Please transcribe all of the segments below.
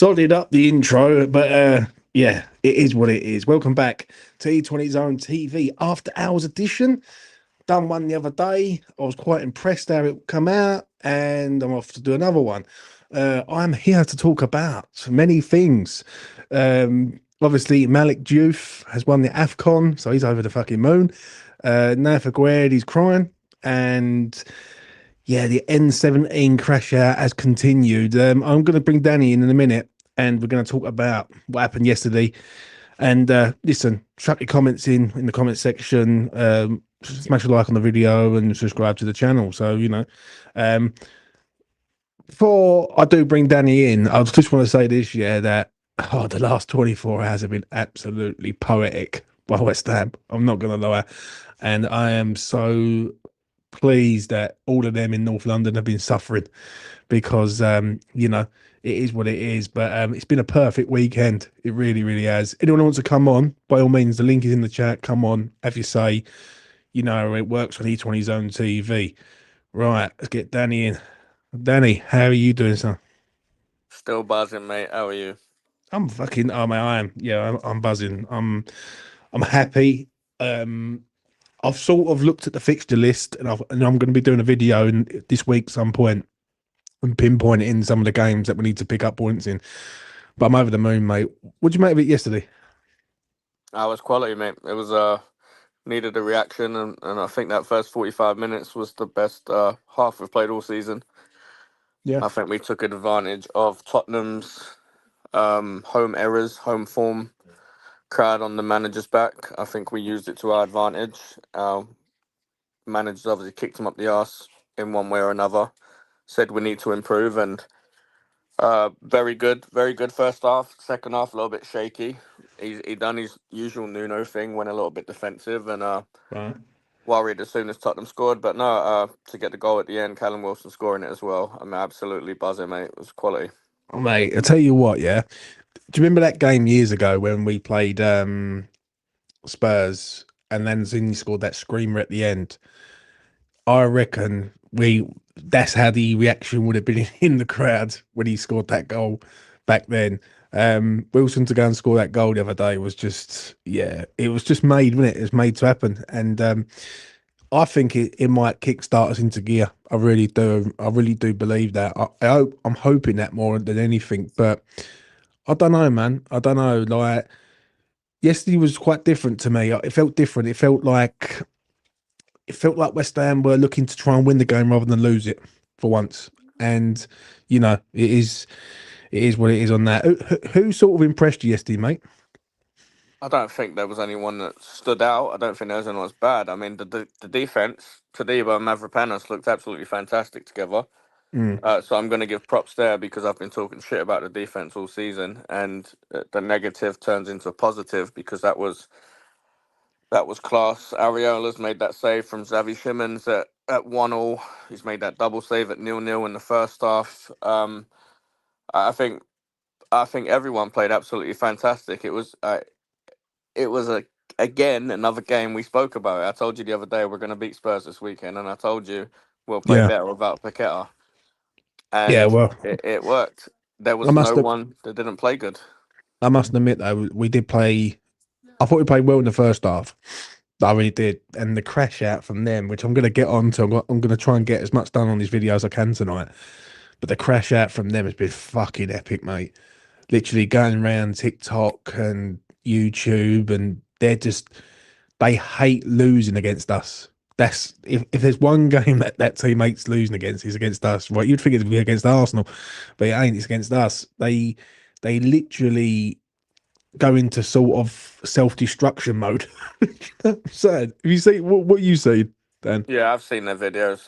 sodded up the intro, but yeah, it is what it is. Welcome back to E20 Zone TV After Hours edition. Done one the other day. I was quite impressed how it come out, and I'm off to do another one. I'm here to talk about many things. Obviously, Malick Diouf has won the Afcon, so he's over the fucking moon. Nathan he's crying, and yeah, the N17 crash out has continued. I'm going to bring Danny in a minute, and we're going to talk about what happened yesterday. And listen, chuck your comments in the comment section. Smash a like on the video and subscribe to the channel. So um, before I do bring Danny in, I just want to say this, that the last 24 hours have been absolutely poetic by West Ham. I'm not going to lie, and I am so pleased that all of them in North London have been suffering because it is what it is. But it's been a perfect weekend. It really, really has. Anyone who wants to come on, by all means, the link is in the chat. Come on, have your say. It works on E20 Zone TV. Right, let's get Danny in. Danny, how are you doing, son? Still buzzing, mate. How are you? I'm fucking. Oh, mate, I am. Yeah, I'm buzzing. I'm happy. I've sort of looked at the fixture list, and I'm going to be doing a video this week some point and pinpoint in some of the games that we need to pick up points in. But I'm over the moon, mate. What did you make of it yesterday? I was quality, mate. It was needed a reaction, and I think that first 45 minutes was the best half we've played all season. Yeah, I think we took advantage of Tottenham's home errors, home form, crowd on the manager's back. I think we used it to our advantage. Our managers obviously kicked him up the arse in one way or another. Said we need to improve, and very good first half. Second half a little bit shaky. He done his usual Nuno thing, went a little bit defensive, and right. worried as soon as Tottenham scored. But no, to get the goal at the end, Callum Wilson scoring it as well. I'm absolutely buzzing, mate. It was quality. Oh, mate, I tell you what, yeah. Do you remember that game years ago when we played Spurs and then Zini scored that screamer at the end? I reckon that's how the reaction would have been in the crowd when he scored that goal back then. Wilson to go and score that goal the other day was just, yeah, it was just made, wasn't it? It was made to happen. And I think it might kickstart us into gear. I really do. I really do believe that. I'm hoping that more than anything. But I don't know, man. I don't know. Like yesterday was quite different to me. It felt different. It felt like West Ham were looking to try and win the game rather than lose it for once. And it is what it is on that. Who sort of impressed you yesterday, mate? I don't think there was anyone that stood out. I don't think there was anyone that's bad. I mean, the defense, Tadibo and Mavropanos looked absolutely fantastic together. So I'm going to give props there because I've been talking shit about the defense all season, and the negative turns into a positive because that was class. Areola's made that save from Xavi Simons at 1-1. He's made that double save at 0-0 in the first half. I think everyone played absolutely fantastic. It was again another game we spoke about. I told you the other day we're going to beat Spurs this weekend, and I told you we'll play Yeah, better without Paqueta, yeah. and Well, it worked. There I was must no have, one that didn't play good. I must admit though, we did play. I thought we played well in the first half. I really did, and the crash out from them, which I'm going to get on to. I'm going to try and get as much done on this video as I can tonight. But the crash out from them has been fucking epic, mate. Literally going around TikTok and YouTube, and they hate losing against us. That's if there's one game that team hates losing against, is against us. Right? You'd think it'd be against Arsenal, but it ain't. It's against us. They literally go into sort of self-destruction mode. Sad. Have you seen what you seen, Dan? Yeah, I've seen their videos.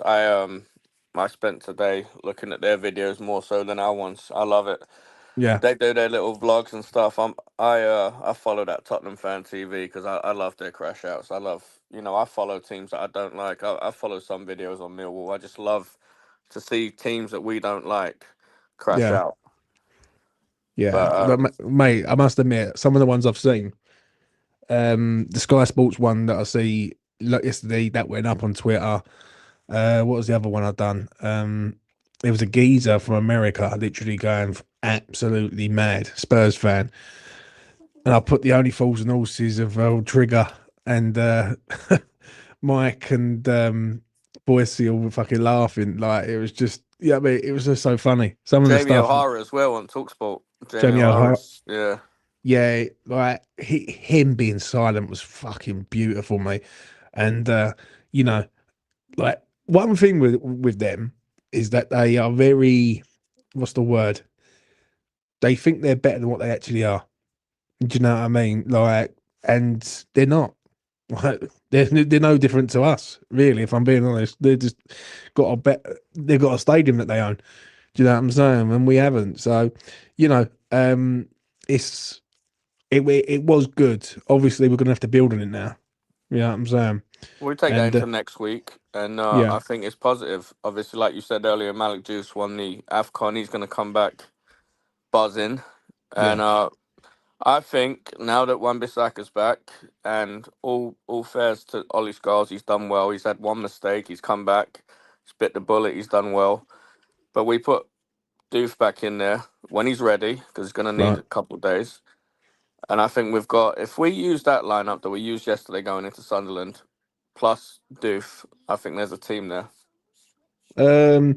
I spent today looking at their videos more so than our ones. I love it. Yeah, They do their little vlogs and stuff. I follow that Tottenham fan TV because I love their crash outs. I love I follow teams that I don't like. I follow some videos on Millwall. I just love to see teams that we don't like crash yeah, out. yeah. But But mate, I must admit, some of the ones I've seen, the Sky Sports one that I see yesterday that went up on Twitter. What was the other one I done? It was a geezer from America, literally going absolutely mad Spurs fan, and I put the only fools and horses of Trigger and Mike and Boise all fucking laughing. Like it was just, yeah, I mean, it was just so funny. Some of the Jamie stuff, O'Hara as well on Talksport. Jamie Jamie O'Hara, O'Hara's, yeah. yeah, like him being silent was fucking beautiful, mate. And you know, like one thing with them is that they are very, what's the word? They think they're better than what they actually are. Do you know what I mean? Like, and they're not. Like, they're no different to us, really. If I'm being honest, they just got a bet. They've got a stadium that they own. Do you know what I'm saying? And we haven't. So, you know, it's it was good. Obviously, we're gonna have to build on it now. You know what I'm saying? We take that And into next week, and yeah, I think it's positive. Obviously, like you said earlier, Malick Juice won the Afcon. He's going to come back buzzing, yeah, and I think now that Wan-Bissaka's back, and all fares to Ollie Scholes, he's done well. He's had one mistake. He's come back, he's bit the bullet. He's done well. But we put Diouf back in there when he's ready because he's going to need right. a couple of days. And I think we've got, if we use that lineup that we used yesterday going into Sunderland, plus Doof, I think there's a team there. Um,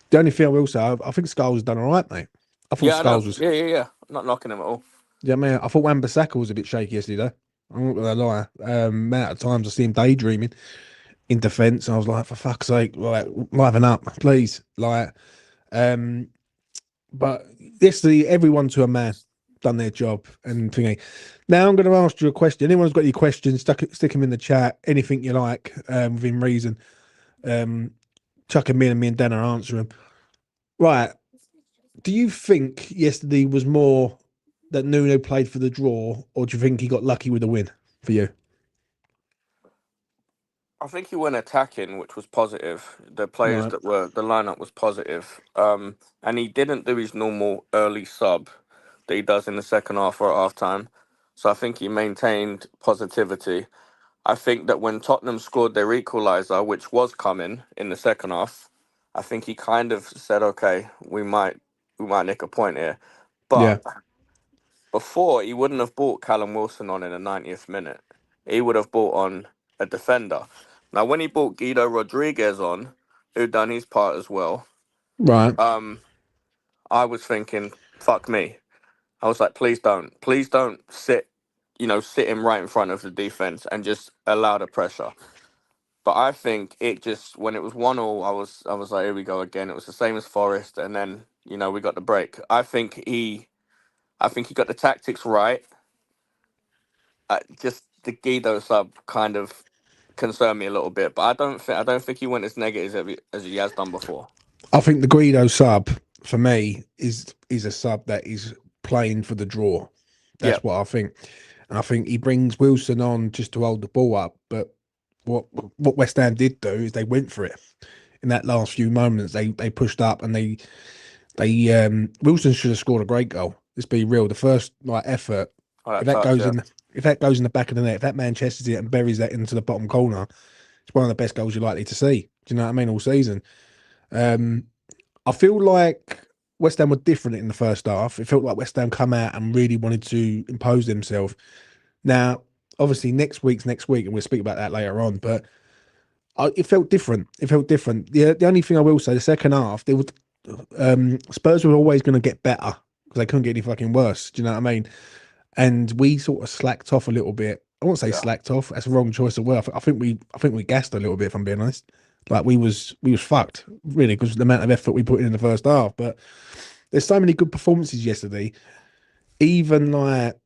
the only thing I will say, I think Skulls done all right, mate. I thought Yeah, I know. Skulls was, Yeah. I'm not knocking him at all. yeah, man. I thought Wan-Bissaka was a bit shaky yesterday, though. I'm not gonna lie. Amount of times I see him daydreaming in defence, and I was like, for fuck's sake, like liven up, please. Like, um, but yesterday, everyone to a man done their job and thingy. Now I'm going to ask you a question. Anyone's got any questions, stick them in the chat. Anything you like, within reason. Um, chuck them in, and me and Dan are answering them. Right. Do you think yesterday was more that Nuno played for the draw, or do you think he got lucky with the win for you? I think he went attacking, which was positive. The players Right. that were, the lineup was positive. And he didn't do his normal early sub that he does in the second half or at half time. So I think he maintained positivity. I think that when Tottenham scored their equaliser, which was coming in the second half, I think he kind of said, "Okay, we might nick a point here." But Yeah. before, he wouldn't have brought Callum Wilson on in the 90th minute. He would have brought on a defender. Now, when he brought Guido Rodriguez on, who done his part as well, Right. um, I was thinking, "Fuck me." I was like, please don't sit him right in front of the defense and just allow the pressure. But I think it just when it was 1-1, I was like, here we go again. It was the same as Forest, and then we got the break. I think he got the tactics right. Just the Guido sub kind of concerned me a little bit, but I don't think he went as negative as he has done before. I think the Guido sub for me is a sub that is playing for the draw. Yeah, That's what I think, and I think he brings Wilson on just to hold the ball up. But what what West Ham did do is they went for it in that last few moments. They pushed up and they Wilson should have scored a great goal. Let's be real. The first like effort, oh, if that that touch, goes yeah, in, if that goes in the back of the net, if that man chests it and buries that into the bottom corner, it's one of the best goals you're likely to see. Do you know what I mean? All season. Um, I feel like West Ham were different in the first half. It felt like West Ham come out and really wanted to impose themselves. Now, obviously, next week, and we'll speak about that later on. But it felt different. It felt different. The only thing I will say, the second half, they would Spurs were always going to get better because they couldn't get any fucking worse. Do you know what I mean? And we sort of slacked off a little bit. I won't say yeah, slacked off. That's the wrong choice of word. I think we gassed a little bit. If I'm being honest, like we was fucked really because the amount of effort we put in the first half. But there's so many good performances yesterday. Even like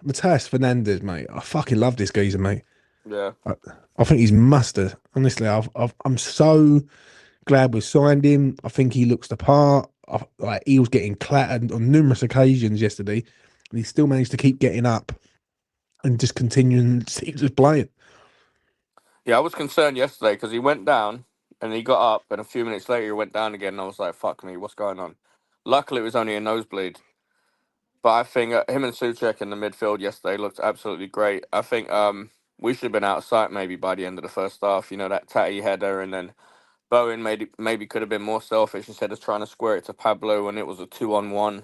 Matthias Fernandez, mate. I fucking love this geezer, mate. yeah. I, I think he's mustard. Honestly, I'm so glad we signed him. I think he looks the part. Like he was getting clattered on numerous occasions yesterday, and he still managed to keep getting up and just continuing just playing. Yeah, I was concerned yesterday because he went down and he got up, and a few minutes later he went down again, and I was like, "Fuck me, what's going on?" Luckily, it was only a nosebleed, but I think him and Suchek in the midfield yesterday looked absolutely great. I think we should have been out of sight maybe by the end of the first half. You know that tatty header, and then Bowen maybe could have been more selfish instead of trying to square it to Pablo when it was a 2-on-1.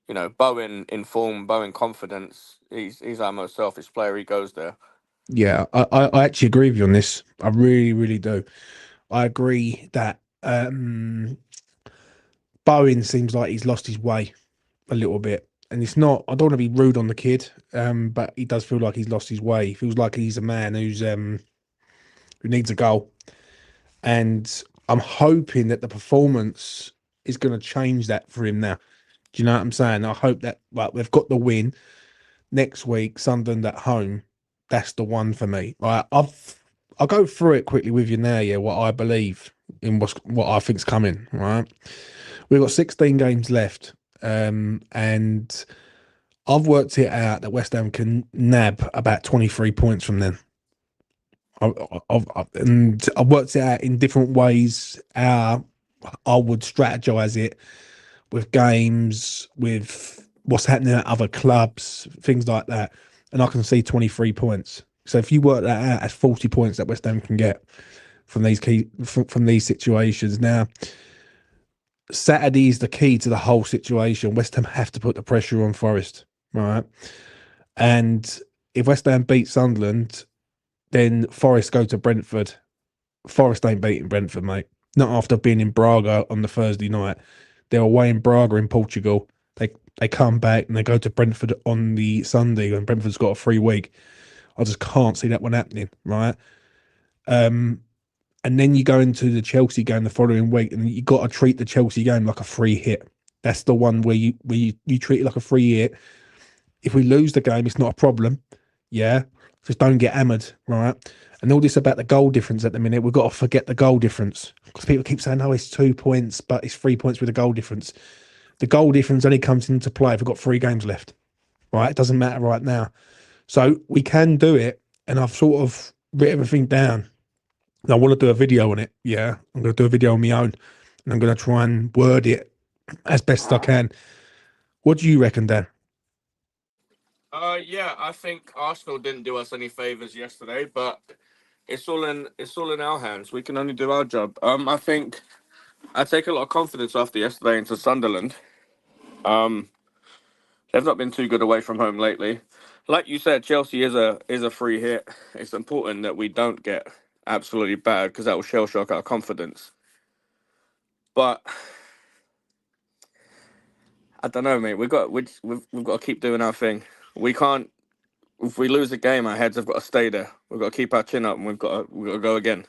You know, Bowen in form, Bowen confidence. He's our most selfish player. He goes there. Yeah, I actually agree with you on this. I really, really do. I agree that Bowen seems like he's lost his way a little bit. And it's not, I don't want to be rude on the kid, but he does feel like he's lost his way. He feels like he's a man who needs a goal. And I'm hoping that the performance is going to change that for him now. Do you know what I'm saying? I hope that like we've got the win next week, Sunderland at home. That's the one for me. Right, I'll go through it quickly with you now. Yeah, what I believe in what I think's coming. Right, we've got 16 games left, and I've worked it out that West Ham can nab about 23 points from them. And I've worked it out in different ways. How I would strategize it with games, with what's happening at other clubs, things like that. And I can see 23 points. So if you work that out, that's 40 points that West Ham can get from these situations. Now, Saturday is the key to the whole situation. West Ham have to put the pressure on Forest, right? And if West Ham beat Sunderland, then Forest go to Brentford. Forest ain't beating Brentford, mate. Not after being in Braga on the Thursday night. They're away in Braga in Portugal. They come back and they go to Brentford on the Sunday, and Brentford's got a free week. I just can't see that one happening, right? Um, and then you go into the Chelsea game the following week, and you got to treat the Chelsea game like a free hit. That's the one where you treat it like a free hit. If we lose the game, it's not a problem. Yeah, just don't get hammered, right? And all this about the goal difference at the minute, we've got to forget the goal difference because people keep saying, "Oh, it's 2 points, but it's 3 points with a goal difference." The goal difference only comes into play if we've got 3 games left, right? It doesn't matter right now. So we can do it, and I've sort of written everything down. And I want to do a video on it. Yeah, I'm going to do a video on my own, and I'm going to try and word it as best as I can. What do you reckon, Dan? Yeah, I think Arsenal didn't do us any favors yesterday, but it's all in our hands. We can only do our job. I think I take a lot of confidence after yesterday into Sunderland. Um, they've not been too good away from home lately. Like you said, Chelsea is a free hit. It's important that we don't get absolutely bad because that will shell shock our confidence. But I don't know, mate. We've got to keep doing our thing. We can't. If we lose a game, our heads have got to stay there. We've got to keep our chin up, and we've got to go again.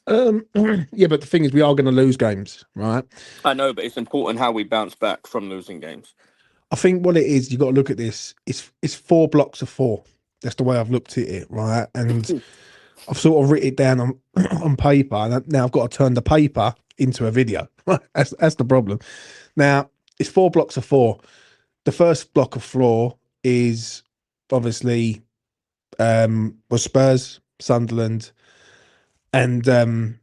Yeah, but the thing is, we are going to lose games, right? I know, but it's important how we bounce back from losing games. I think what it is, you got to look at this. It's 4 blocks of 4. That's the way I've looked at it, right? And I've sort of written it down on on paper, and now I've got to turn the paper into a video. That's the problem. Now it's 4 blocks of 4. The first block of 4 is obviously was Spurs, Sunderland, and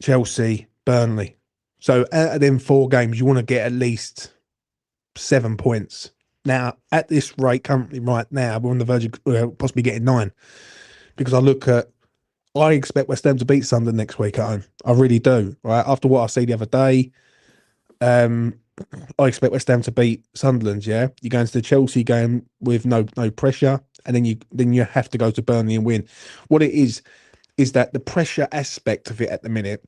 Chelsea, Burnley. So out of them 4 games, you want to get at least 7 points. Now, at this rate, currently, right now, we're on the verge of possibly getting 9 because I expect West Ham to beat Sunderland next week at home. I really do. Right after what I see the other day, um, I expect West Ham to beat Sunderland. Yeah, you go into the Chelsea game with no pressure, and then you have to go to Burnley and win. What it is that the pressure aspect of it at the minute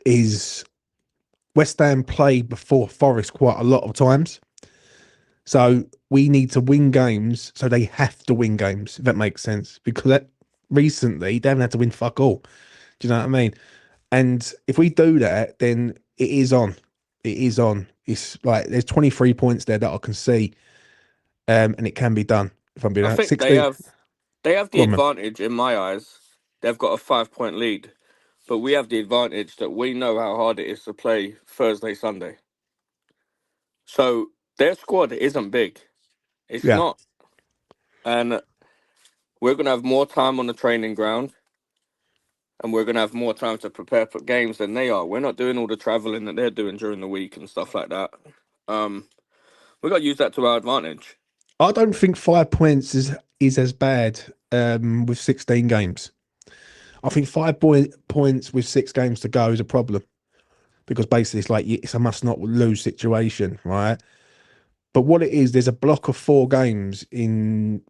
is West Ham play before Forest quite a lot of times. So we need to win games. So they have to win games, if that makes sense. Because recently they haven't had to win fuck all. Do you know what I mean? And if we do that, then it is on. It is on. It's like there's 23 points there that I can see, and it can be done. If I'm being I honest, think they 16. have Go the on, man. advantage in my eyes. They've got a 5 point lead, but we have the advantage that we know how hard it is to play Thursday, Sunday. So their squad isn't big. It's Yeah, not, and we're gonna have more time on the training ground, and we're gonna have more time to prepare for games than they are. We're not doing all the traveling that they're doing during the week and stuff like that. Um, we got to use that to our advantage. I don't think 5 points is as bad with 16 games. I think 5 points with 6 games to go is a problem because basically it's like it's a must not lose situation, right? But what it is, there's a block of 4 games in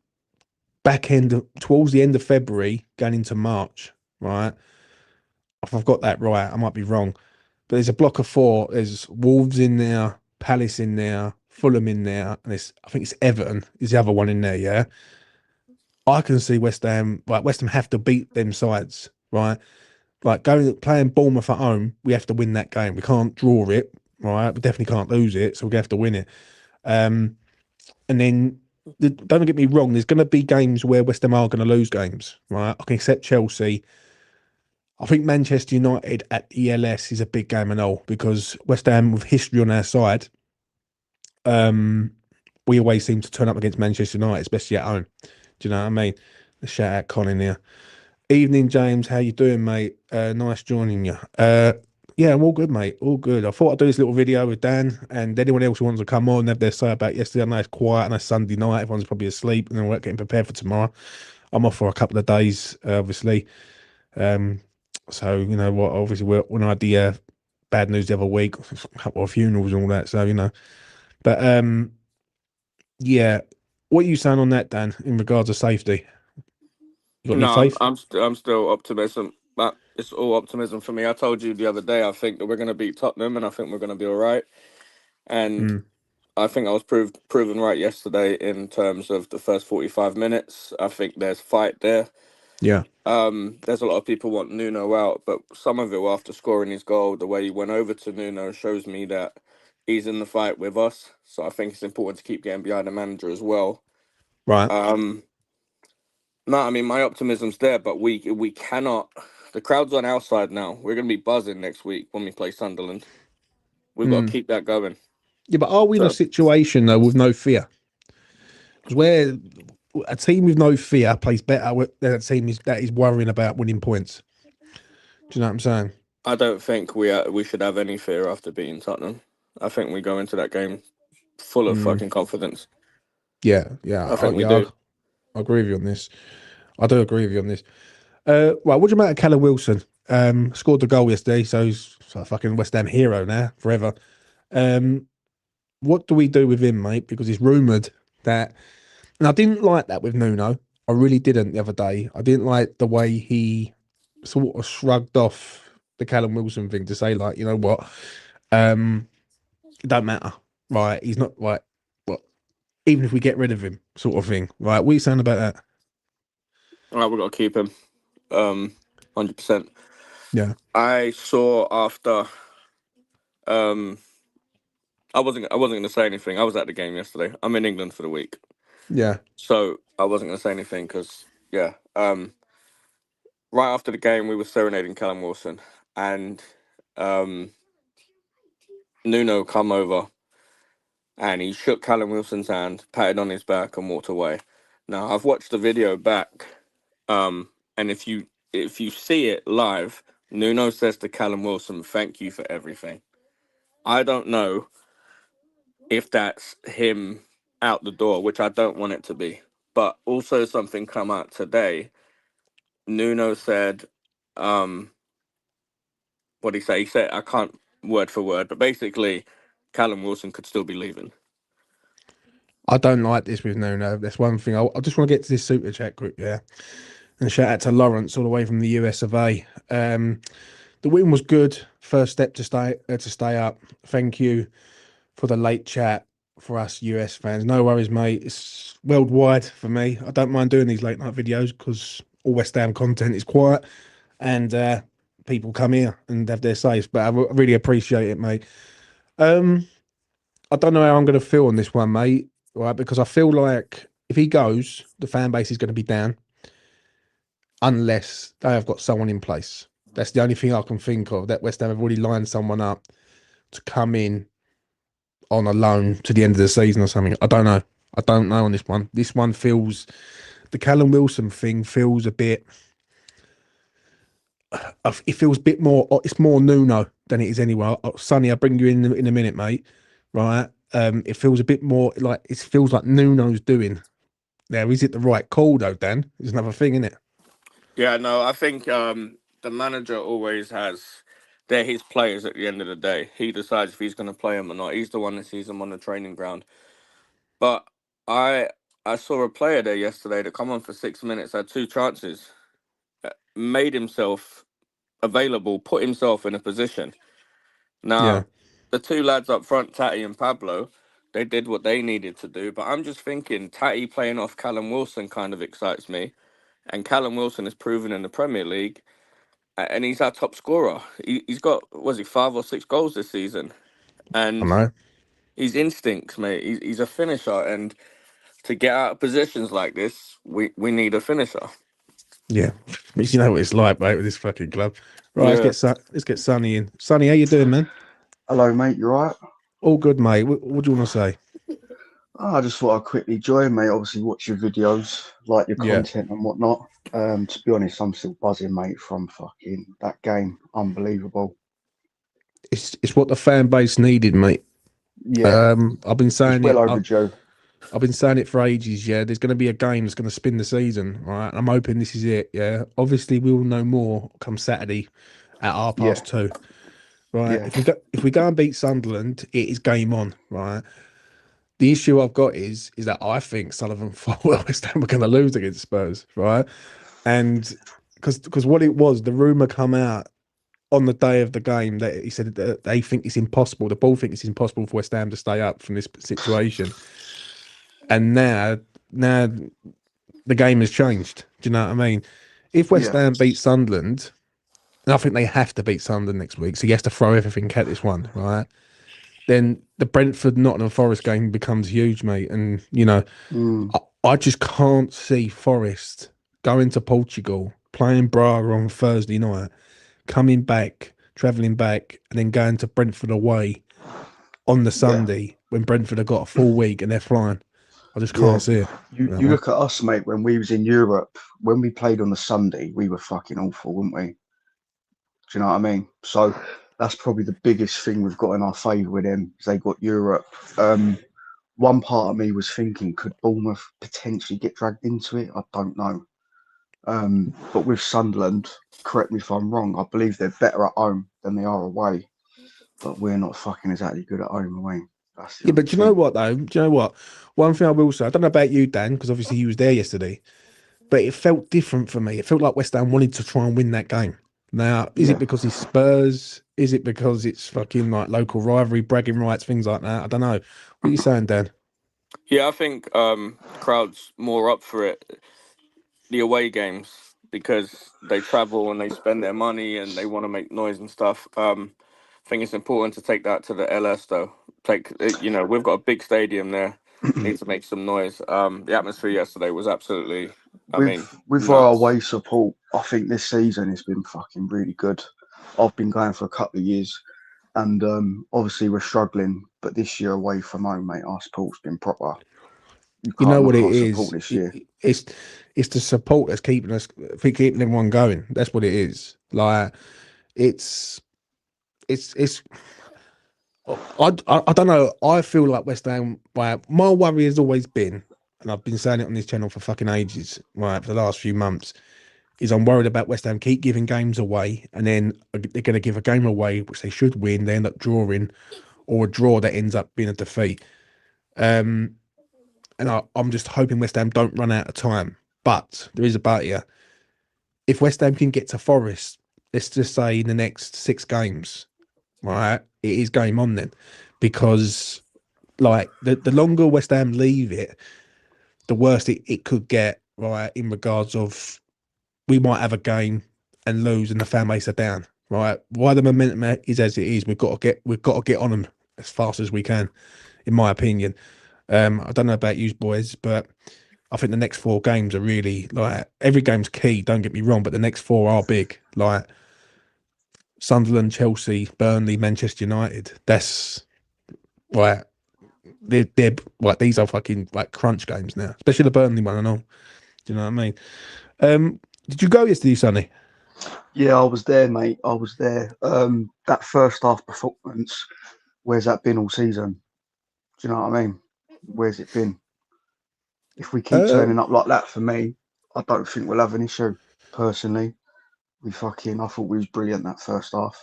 towards the end of February, going into March, right? If I've got that right, I might be wrong, but there's a block of 4. There's Wolves in there, Palace in there, Fulham in there, and I think it's Everton is the other one in there. Yeah, I can see West Ham. Like West Ham have to beat them sides, right? Like going playing Bournemouth at home, we have to win that game. We can't draw it, right? We definitely can't lose it, so we have to win it. Um, and then don't get me wrong, there's going to be games where West Ham are going to lose games, right? I can accept Chelsea. I think Manchester United at ELS is a big game and all because West Ham, with history on our side, um, we always seem to turn up against Manchester United, especially at home. Do you know what I mean? Shout out Colin here. Evening, James. How you doing, mate? Nice joining you. Yeah, I'm all good, mate. All good. I thought I'd do this little video with Dan and anyone else who wants to come on, have their say about yesterday. I know it's quiet. I know Sunday night, everyone's probably asleep and we're getting prepared for tomorrow. I'm off for a couple of days, obviously. Um, so you know what? Obviously, when I had the bad news the other week, a couple of funerals and all that. So but yeah. What are you saying on that, Dan, in regards to safety? You got any No, I'm faith? I'm still optimism. But it's all optimism for me. I told you the other day. I think that we're going to beat Tottenham, and I think we're going to be all right. And Mm, I think I was proven right yesterday in terms of the first 45 minutes. I think there's fight there. yeah. There's a lot of people want Nuno out, but some of it after scoring his goal, the way he went over to Nuno shows me that he's in the fight with us. So I think it's important to keep getting behind the manager as well. Right. Um, no, I mean my optimism's there, but we cannot. The crowd's on our side now. We're going to be buzzing next week when we play Sunderland. We've got to Mm. keep that going. Yeah, but are we in a So situation though with no fear? Because where a team with no fear plays better than a team that is worrying about winning points. Do you know what I'm saying? I don't think we should have any fear after beating Tottenham. I think we go into that game full of Mm. fucking confidence. Yeah, yeah, I think we yeah. do. I agree with you on this. I do agree with you on this. Right, what do you make of Callum Wilson? Scored the goal yesterday, so he's a fucking West Ham hero now, forever. Um, what do we do with him, mate? Because it's rumoured that, and I didn't like that with Nuno. I really didn't the other day. I didn't like the way he sort of shrugged off the Callum Wilson thing to say, like, you know what, it don't matter, right? He's not like, what, even if we get rid of him, sort of thing, right? What are you saying about that? All right, we've got to keep him. 100%. Yeah, I saw after. Um, I wasn't going to say anything. I was at the game yesterday. I'm in England for the week, yeah, so I wasn't going to say anything because yeah. Right after the game, we were serenading Callum Wilson, and um, Nuno come over and he shook Callum Wilson's hand, patted on his back, and walked away. Now I've watched the video back, and if you see it live, Nuno says to Callum Wilson, "Thank you for everything." I don't know if that's him out the door, which I don't want it to be, but also something come out today. Nuno said, what did he say? He said, I can't word for word, but basically, Callum Wilson could still be leaving. I don't like this with Nuno. That's one thing. I just want to get to this super chat group, yeah. And shout out to Lawrence all the way from the US of A. The win was good. First step to stay up. Thank you for the late chat for us US fans. No worries, mate. It's worldwide for me. I don't mind doing these late night videos because all West Ham content is quiet and people come here and have their saves. But I really appreciate it, mate. Um, I don't know how I'm going to feel on this one, mate. Right, because I feel like if he goes, the fan base is going to be down unless they have got someone in place. That's the only thing I can think of. That West Ham have already lined someone up to come in on a loan to the end of the season or something. I don't know. I don't know on this one. This one feels the Callum Wilson thing feels a bit. It feels a bit more. It's more Nuno than it is anywhere. Sonny, I'll bring you in a minute, mate. Right. It feels a bit more like it feels like Nuno's doing. Now, is it the right call though, Dan? Is another thing, isn't it? Yeah, no, I think the manager always has. They're his players at the end of the day. He decides if he's going to play them or not. He's the one that sees them on the training ground. But I I saw a player there yesterday that come on for 6 minutes, had two chances, made himself available, put himself in a position. Yeah, Now, the two lads up front, Tatty and Pablo, they did what they needed to do. But I'm just thinking, Tatty playing off Callum Wilson kind of excites me. And Callum Wilson has proven in the Premier League, and he's our top scorer. He's got, was he, 5 or 6 goals this season? I And know. his instincts, mate. He's a finisher. And to get out of positions like this, we need a finisher. Yeah, you know what it's like, mate, with this fucking club. Right, Yeah. let's get Sonny in. Sonny, how you doing, man? Hello, mate. You right? All good, mate. What do you want to say? I just thought I'd quickly join, mate. Obviously, watch your videos, like your Yeah, content and whatnot. To be honest, I'm still buzzing, mate, from fucking that game. Unbelievable. it's what the fan base needed, mate. Yeah, I've been it's saying well it. overdue. I've been saying it for ages. Yeah, there's going to be a game that's going to spin the season. Right, I'm hoping this is it. Yeah, obviously we will know more come Saturday at half Yeah, past two. Right, yeah, if we go and beat Sunderland, it is game on. Right. The issue I've got is that I think Sullivan thought well, West Ham were going to lose against Spurs. Right, and because what it was, the rumor come out on the day of the game that he said that they think it's impossible. The ball think it's impossible for West Ham to stay up from this situation. And now the game has changed. Do you know what I mean? If West yeah, Ham beat Sunderland, and I think they have to beat Sunderland next week, so he has to throw everything at this one, right? Then the Brentford Nottingham Forest game becomes huge, mate. And mm, I just can't see Forest going to Portugal, playing Braga on Thursday night, coming back, travelling back, and then going to Brentford away on the yeah, Sunday when Brentford have got a full week and they're flying. I just yeah. can't see it. You look at us, mate. When we was in Europe, when we played on the Sunday, we were fucking awful, weren't we? Do you know what I mean? So that's probably the biggest thing we've got in our favour with them. Is they got Europe. One part of me was thinking, could Bournemouth potentially get dragged into it? I don't know. But with Sunderland, correct me if I'm wrong, I believe they're better at home than they are away. But we're not fucking exactly good at home away. That's the Yeah, only but do you know thing. what though? Do you know what? One thing I will say, I don't know about you, Dan, because obviously you was there yesterday, but it felt different for me. It felt like West Ham wanted to try and win that game. Now, is it Yeah. because it's Spurs? Is it because it's fucking like local rivalry, bragging rights, things like that? I don't know. What are you saying, Dan? Yeah, I think crowds more up for it, the away games, because they travel and they spend their money and they want to make noise and stuff. I think it's important to take that to the LS though. We've got a big stadium there. Need to make some noise. The atmosphere yesterday was absolutely, I with mean, with our nuts. away support, I think this season has been fucking really good. I've been going for a couple of years, and obviously we're struggling. But this year away from home, mate, our support's been proper. You You can't know what knock it our support is? this year. It's it's the support that's keeping us, keeping everyone going. That's what it is. Like it's it's I don't know. I feel like West Ham. Right, my worry has always been, and I've been saying it on this channel for fucking ages. Right, for the last few months, is I'm worried about West Ham keep giving games away, and then they're going to give a game away which they should win. They end up drawing, or a draw that ends up being a defeat. Um, and I'm just hoping West Ham don't run out of time. But there is a but here. If West Ham can get to Forest, let's just say in the next 6 games, right, it is game on then, because like the longer West Ham leave it, the worse it could get, right, in regards of we might have a game and lose and the fan base are down, right? Why the momentum is as it is, we've got to get on them as fast as we can, in my opinion. I don't know about you boys, but I think the next 4 games are really like every game's key, don't get me wrong, but the next 4 are big. Like Sunderland, Chelsea, Burnley, Manchester United. That's right. They're like these are fucking like crunch games now, especially the Burnley one and all. Do you know what I mean? Did you go yesterday, Sonny? Yeah, I was there, mate. I was there. That first half performance, where's that been all season? Do you know what I mean? Where's it been? If we keep Uh, turning up like that, for me, I don't think we'll have an issue. personally. I thought we was brilliant that first half.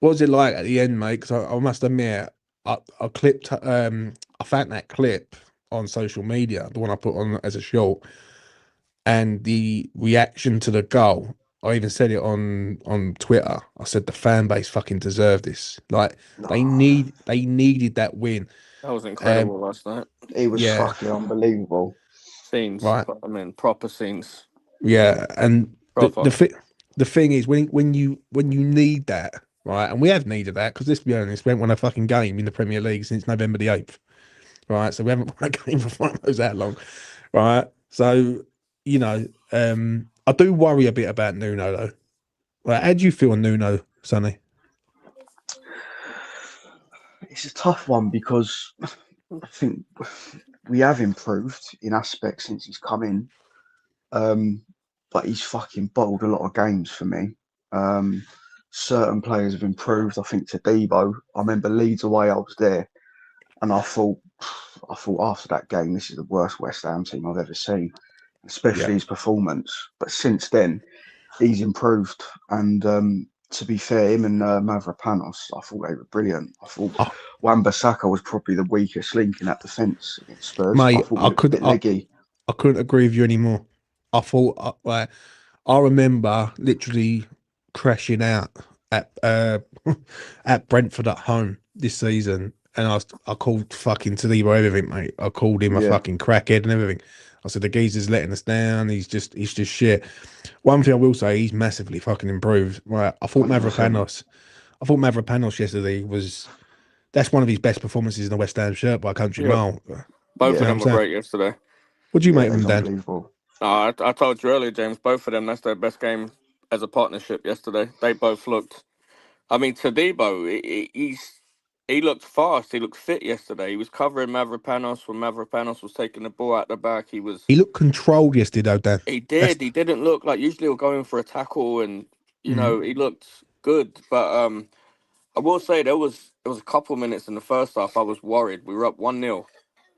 What was it like at the end, mate? Because I must admit, I clipped, I found that clip on social media, the one I put on as a short, and the reaction to the goal. I even said it on Twitter. I said the fan base fucking deserved this. Like Nah, they needed that win. That was Um, incredible last night. it was yeah, fucking unbelievable. Scenes. right. I mean, proper scenes. Yeah, and Proper. the thing is when you need that, right, and we have needed that because let's be honest, we haven't won a fucking game in the Premier League since November the 8th, right? So we haven't won a game for fuck knows that long, right? So you know, I do worry a bit about Nuno though. Like, how do you feel on Nuno, Sonny? It's a tough one because I think we have improved in aspects since he's come in. But he's fucking bottled a lot of games for me. Um, Certain players have improved. I think to Debo, I remember Leeds away. I was there, and I thought after that game, this is the worst West Ham team I've ever seen, Yeah, especially his performance. But since then, he's improved. And to be fair, him and Mavropanos, I thought they were brilliant. I thought I, Wan-Bissaka was probably the weakest link in that defence against Spurs. I mate, thought he looked a bit leggy. I couldn't agree with you anymore. I thought like I remember literally crashing out at at Brentford at home this season, and I called fucking Talibo everything, mate. I called him a Yeah, fucking crackhead and everything. I said the geezer's letting us down. He's just shit. One thing I will say, he's massively fucking improved. Right, 100%. I thought Mavropanos yesterday was that's one of his best performances in the West Ham shirt by a country Yeah. mile. Do you Both know of what Yeah, I'm them were saying? great yesterday. What do you make yeah, of he's him, Dan? unbelievable. I told you earlier, James, both of them, that's their best game as a partnership yesterday. They both looked. I mean, Tadibo, he looked fast. He looked fit yesterday. He was covering Mavropanos when Mavropanos was taking the ball out the back. He looked controlled yesterday, though, Dan. He That's did. He didn't look like usually he'll go in for a tackle, and mm, he looked good. But I will say there was a couple minutes in the first half I was worried. We were up 1-0,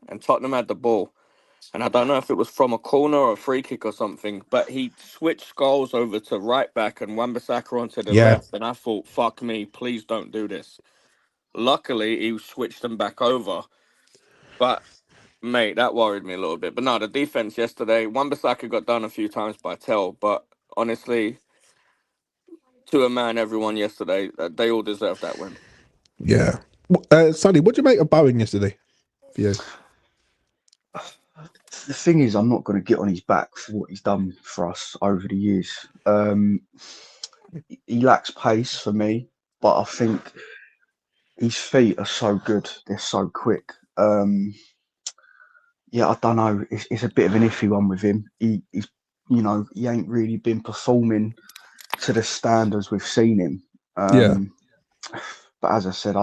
and Tottenham had the ball. And I don't know if it was from a corner or a free kick or something, but he switched goals over to right back and Wan-Bissaka onto the yeah, left. And I thought, fuck me, please don't do this. Luckily, he switched them back over. But, mate, that worried me a little bit. But no, the defense yesterday, Wan-Bissaka got done a few times by Tell. But honestly, to a man, everyone yesterday, they all deserve that win. yeah. Sonny, what do you make of Bowen yesterday? Yeah, The thing is, I'm not going to get on his back for what he's done for us over the years. He lacks pace for me, but I think his feet are so good. They're so quick. Yeah, I don't know. It's a bit of an iffy one with him. He's, he ain't really been performing to the standards we've seen him. yeah, Um, but as I said,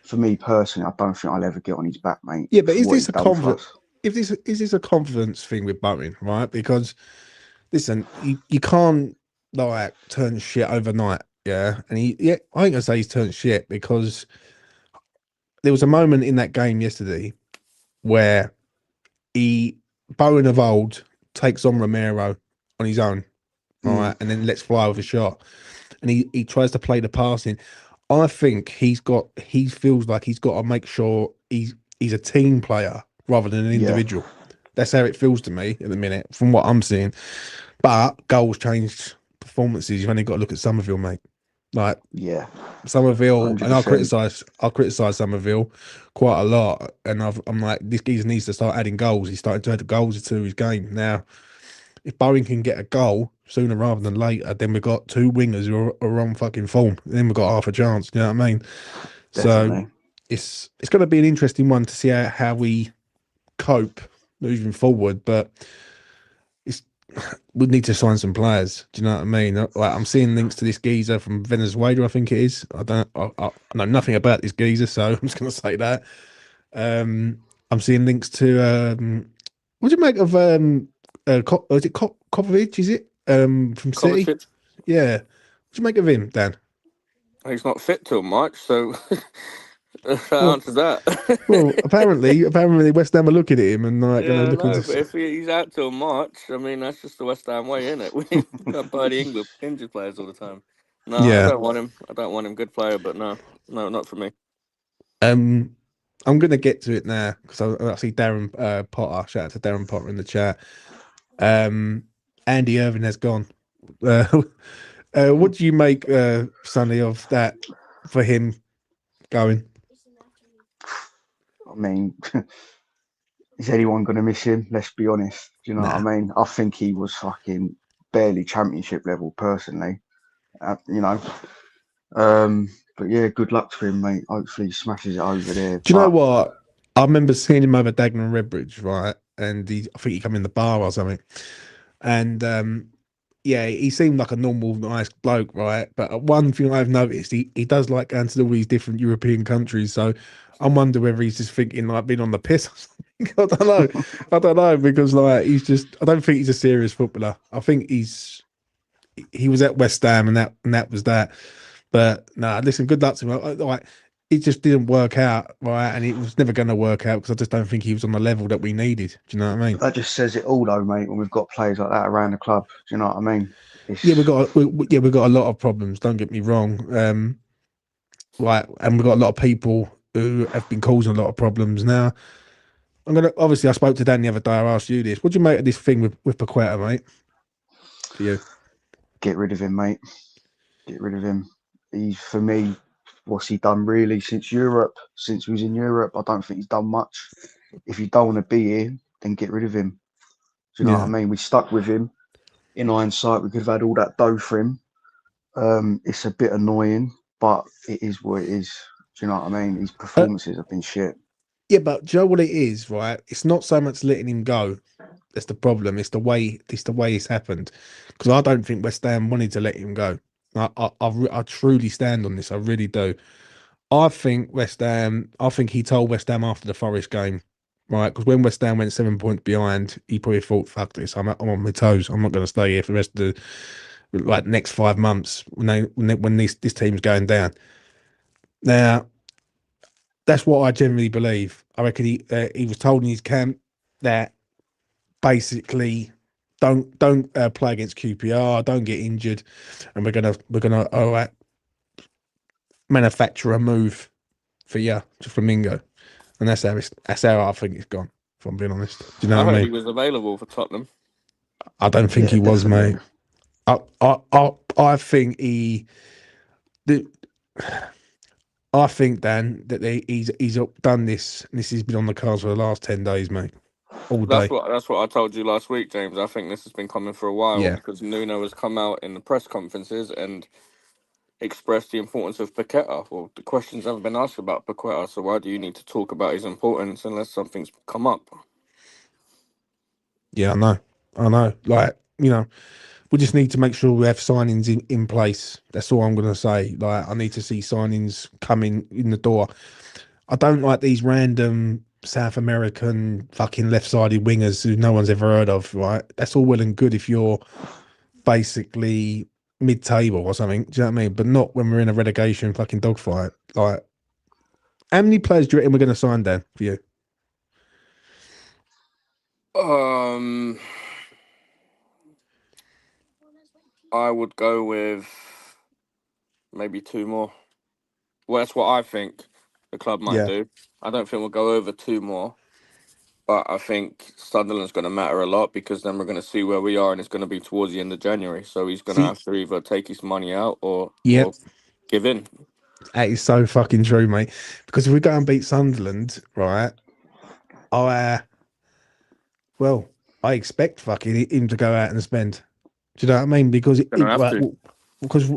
for me personally, I don't think I'll ever get on his back, mate, yeah. But for is what this he's a done for confidence? us. If this is this a confidence thing with Bowen, right? Because listen, you can't like turn shit overnight, yeah. And I ain't gonna say he's turned shit because there was a moment in that game yesterday where he Bowen of old takes on Romero on his own, all Mm, right, and then lets fly with a shot, and he tries to play the passing. I think he feels like he's got to make sure he's a team player rather than an yeah, individual. That's how it feels to me at the minute, from what I'm seeing. But goals change performances. You've only got to look at Somerville, mate. Like yeah, Somerville, and 100%. I criticise Somerville quite a lot, and I'm like, this geezer needs to start adding goals. He's starting to add goals to his game now. If Bowen can get a goal sooner rather than later, then we've got two wingers who are on fucking form. Then we've got half a chance. You know what I mean? So Definitely. it's going to be an interesting one to see how we cope moving forward. But it's we need to sign some players. Do you know what I mean? Like I'm seeing links to this geezer from Venezuela. I think it is. I know nothing about this geezer, so I'm just going to say that. I'm seeing links to what do you make of is it Kovacic? Is it from City? Kovacic, Yeah. What do you make of him, Dan? he's not fit till March, so That Well, answers that. well, apparently West Ham are looking at him and like going to Yeah, look no, into. but if he's out till March, I mean, that's just the West Ham way, isn't it? We can't buy the England injured players all the time. No, I Yeah. don't want him. I don't want him. Good player, but no, not for me. Um, I'm going to get to it now because I see Darren Potter. Shout out to Darren Potter in the chat. Andy Irving has gone. Uh, what do you make, Sonny, of that for him going? I mean, is anyone going to miss him? Let's be honest. Do you know Nah. what I mean? I think he was fucking barely championship level, personally. You know. But yeah, good luck to him, mate. Hopefully he smashes it over there. Do you know But what? I remember seeing him over Dagenham and Redbridge, right? And I think he come in the bar or something. And yeah, he seemed like a normal, nice bloke, right? But one thing I've noticed, he does like going to all these different European countries. So I wonder whether he's just thinking like being on the piss or something. I don't know. I don't know because like I don't think he's a serious footballer. I think he was at West Ham and that was that. But nah, listen, good luck to him. Like it just didn't work out, right? And it was never going to work out because I just don't think he was on the level that we needed. Do you know what I mean? that just says it all, though, mate. When we've got players like that around the club, do you know what I mean? Yeah, It's we've got a lot of problems. Don't get me wrong. Right, and we've got a lot of people who have been causing a lot of problems. Now, obviously I spoke to Dan the other day. I asked you this. What do you make of this thing with Paqueta, mate? For you, get rid of him, mate. Get rid of him. He's, for me, what's he done really since Europe? Since he was in Europe, I don't think he's done much. If you don't want to be here, then get rid of him. Do you know what I yeah. mean? We stuck with him. In hindsight, we could have had all that dough for him. It's a bit annoying, but it is what it is. Do you know what I mean? His Uh, performances have been shit. yeah, but do you know what it is, right? It's not so much letting him go. That's the problem. It's the way it's happened. Because I don't think West Ham wanted to let him go. I truly stand on this. I really do. I think West Ham. I think he told West Ham after the Forest game, right? Because when West Ham went 7 points behind, he probably thought, "Fuck this! I'm on my toes. I'm not going to stay here for the rest of the next 5 months when this team's going down." Now, that's what I generally believe. I reckon he was told in his camp that basically don't play against QPR, don't get injured, and we're gonna manufacture a move for you to Flamingo, and that's how I think it's gone. If I'm being honest, do you know I what I heard he mean? was available for Tottenham. I don't think Yeah, he was, mate. definitely. I think he. The, I think Dan that he's done this. And this has been on the cards for the last 10 days, mate, all day. That's what I told you last week, James. I think this has been coming for a while Yeah, because Nuno has come out in the press conferences and expressed the importance of Paqueta. Well, the questions haven't been asked about Paqueta, so why do you need to talk about his importance unless something's come up? yeah, I know. Like we just need to make sure we have signings in place. That's all I'm going to say. Like, I need to see signings coming in the door. I don't like these random South American fucking left-sided wingers who no one's ever heard of, right? That's all well and good if you're basically mid-table or something. Do you know what I mean? But not when we're in a relegation fucking dogfight. Like, how many players do you reckon we're going to sign, Dan, for you? Um, I would go with maybe two more. Well, that's what I think the club might Yeah. do. I don't think we'll go over two more, but I think Sunderland's going to matter a lot because then we're going to see where we are, and it's going to be towards the end of January. So he's going to See, have to either take his money out yeah, or give in. that is so fucking true, mate. Because if we go and beat Sunderland, right, I well, I expect fucking him to go out and spend. Do you know what I mean? Because Going to have like, to. because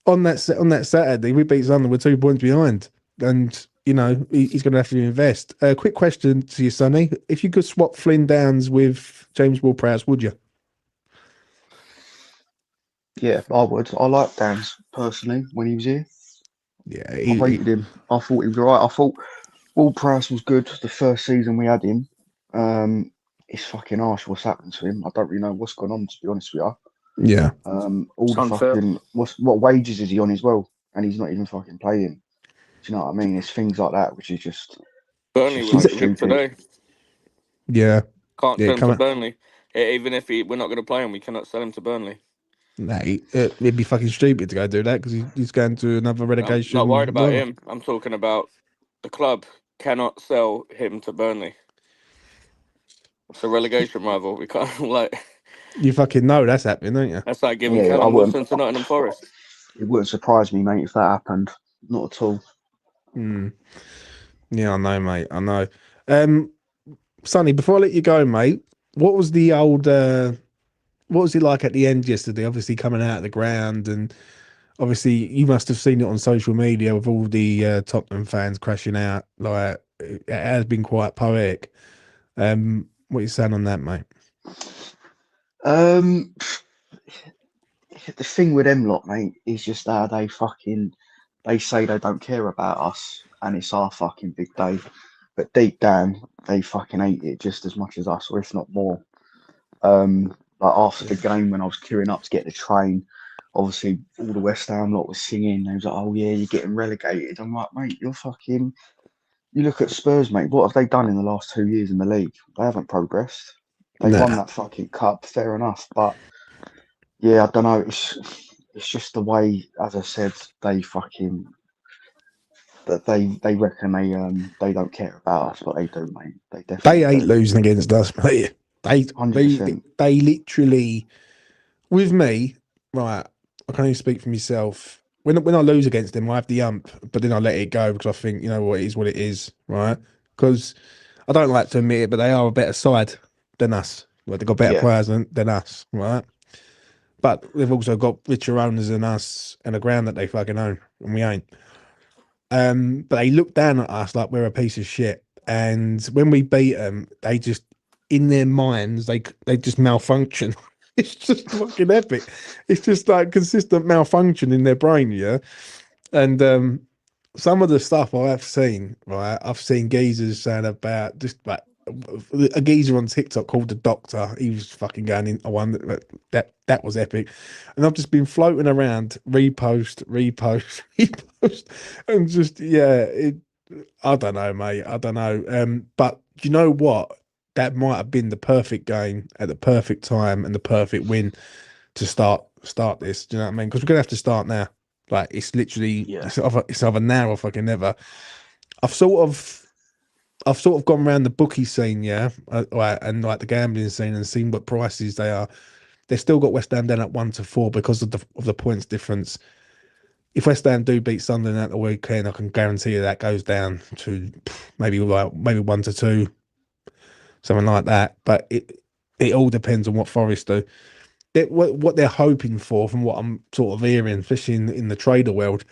on that Saturday we beat Sunderland, we're 2 points behind, and he's going to have to invest. A quick question to you, Sonny: if you could swap Flynn Downs with James Ward-Prowse, would you? Yeah, I would. I like Dan's personally when he was here. Yeah, I rated him. I thought he was all right. I thought Will Price was good the first season we had him. It's fucking harsh what's happened to him. I don't really know what's going on, to be honest with you. yeah. All It's the unfair. fucking what wages is he on as well? And he's not even fucking playing. Do you know what I mean? It's things like that which is just it's Burnley just was so hit with him stupid. today. Yeah, Can't yeah, sell him to come on. Burnley. Even if we're not going to play him, we cannot sell him to Burnley. Nah, it'd be fucking stupid to go do that because he's going to another I'm not worried relegation about lower. him. I'm talking about the club cannot sell him to Burnley. It's a relegation rival. We can't like. You fucking know that's happening, don't you? That's like giving Yeah, I Callum wouldn't. Wilson to Nottingham Forest. It wouldn't surprise me, mate, if that happened. Not at all. Hmm. Yeah, I know, mate. I know. Um, Sonny, before I let you go, mate, what was the old? What was it like at the end yesterday? Obviously coming out of the ground, and obviously you must have seen it on social media with all the Tottenham fans crashing out. Like it has been quite poetic. What are you saying on that, mate? Um, the thing with them lot, mate, is just how they say they don't care about us, and it's our fucking big day. But deep down, they fucking hate it just as much as us, or if not more. Like after the game when I was queuing up to get the train, obviously all the West Ham lot was singing. They was like, "Oh yeah, you're getting relegated." I'm like, mate, you're fucking. You look at Spurs, mate. What have they done in the last 2 years in the league? They haven't progressed. They've won Nah, that fucking cup, fair enough. But yeah, I don't know. It's just the way, as I said, they fucking that they reckon they don't care about us, but they do, mate. They they definitely ain't do. losing against us, mate. They they 100%. they literally with me, right? I can only speak for myself. When I lose against them, I have the ump, but then I let it go because I think you know what it is, right? Because I don't like to admit it, but they are a better side than us. Well, they've got better Yeah, players than us, right? But they've also got richer owners than us and a ground that they fucking own, and we ain't. But they look down at us like we're a piece of shit. And when we beat them, they just, in their minds, they just malfunction. It's just fucking epic. It's just like consistent malfunction in their brain, yeah. And some of the stuff I have seen, right? I've seen geezers saying about just like a geezer on TikTok called the Doctor. He was fucking going in. I wonder that was epic. And I've just been floating around, repost, repost, and just yeah. I don't know, mate. I don't know. But you know what? That might have been the perfect game at the perfect time and the perfect win to start this. Do you know what I mean? Because we're gonna have to start now. Like it's literally yeah, it's either now or fucking never. I've sort of I've sort of gone around the bookie scene, yeah, right, and like the gambling scene and seen what prices they are. They've still got West Ham down at 1-4 because of the points difference. If West Ham do beat Sunderland at the weekend, I can guarantee you that goes down to maybe 1-2, something like that. But it all depends on what Forest do. What they're hoping for, from what I'm sort of hearing, especially in the trader world,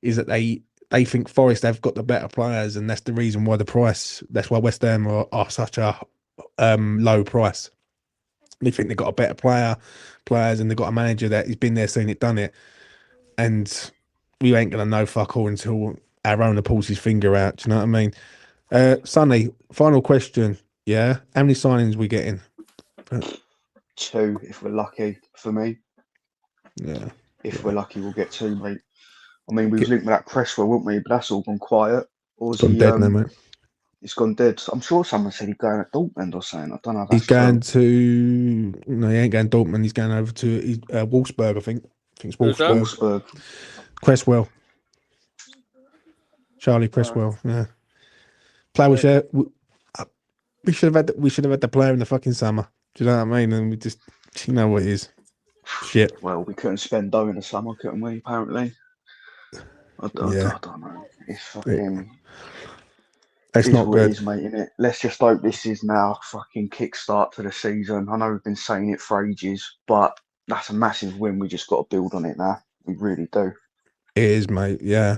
is that they think Forest have got the better players, and that's the reason why the price. That's why West Ham are such a low price. They think they've got a better players, and they've got a manager that has been there, seen it, done it, and we ain't gonna know fuck all until our owner pulls his finger out. Do you know what I mean? Sonny, final question. Yeah, how many signings we getting? two if we're lucky. For me, Yeah, if we're yeah, lucky, we'll get two, mate. I mean, we was get linked with that Cresswell, weren't we? But that's all gone quiet. Or is gone he? dead now, mate. It's gone dead. I'm sure someone said he's going at Dortmund or something. I don't know if He's that's true. going to no, he ain't going Dortmund. He's going over to Wolfsburg, I think. I think it's Who's that? Wolfsburg. Wolfsburg. Cresswell, Charlie Uh, Cresswell. Yeah, player we should we should have had the player in the fucking summer. Do you know what I mean? And we just you know what it is. Shit. Well, we couldn't spend dough in the summer, couldn't we? Apparently, Yeah, I don't know. It's it, fucking it's is not what it good. is, mate. Innit? Let's just hope this is now fucking kickstart to the season. I know we've been saying it for ages, but that's a massive win. We just got to build on it now. We really do. It is, mate. Yeah.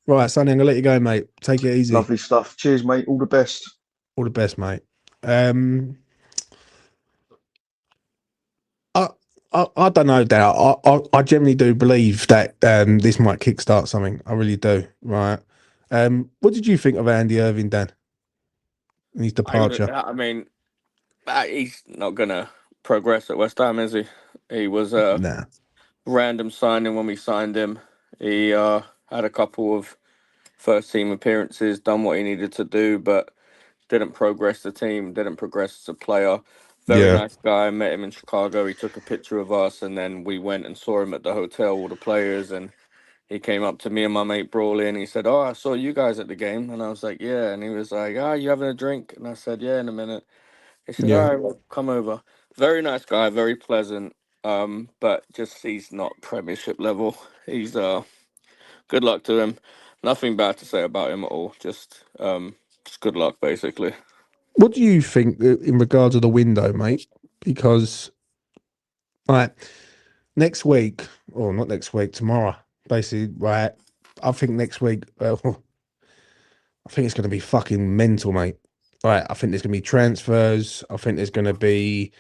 Right, Sonny, I'm gonna let you go, mate. Take it easy. Lovely stuff. Cheers, mate. All the best. All the best, mate. Um, I, I don't know, Dad. I generally do believe that this might kickstart something. I really do. Right. What did you think of Andy Irving, Dan, and his I would. departure? I mean, he's not gonna progress at West Ham, is he? He was a Nah. random signing when we signed him. He had a couple of first team appearances, done what he needed to do, but didn't progress the team, didn't progress as a player. Very Yeah. nice guy. Met him in Chicago. He took a picture of us, and then we went and saw him at the hotel, all the players, and he came up to me and my mate Brawley, and he said, "Oh, I saw you guys at the game," and I was like, "Yeah," and he was like, "Ah, you having a drink?" And I said, "Yeah, in a minute." He said, "All Yeah. right, well, come over." Very nice guy, very pleasant. But just he's not Premiership level. He's good luck to him. Nothing bad to say about him at all. Just good luck, basically. What do you think in regards to the window, mate? Because right next week, or not next week, tomorrow, basically, right? I think next week, I think it's going to be fucking mental, mate. Right, I think there's going to be transfers. I think there's going to be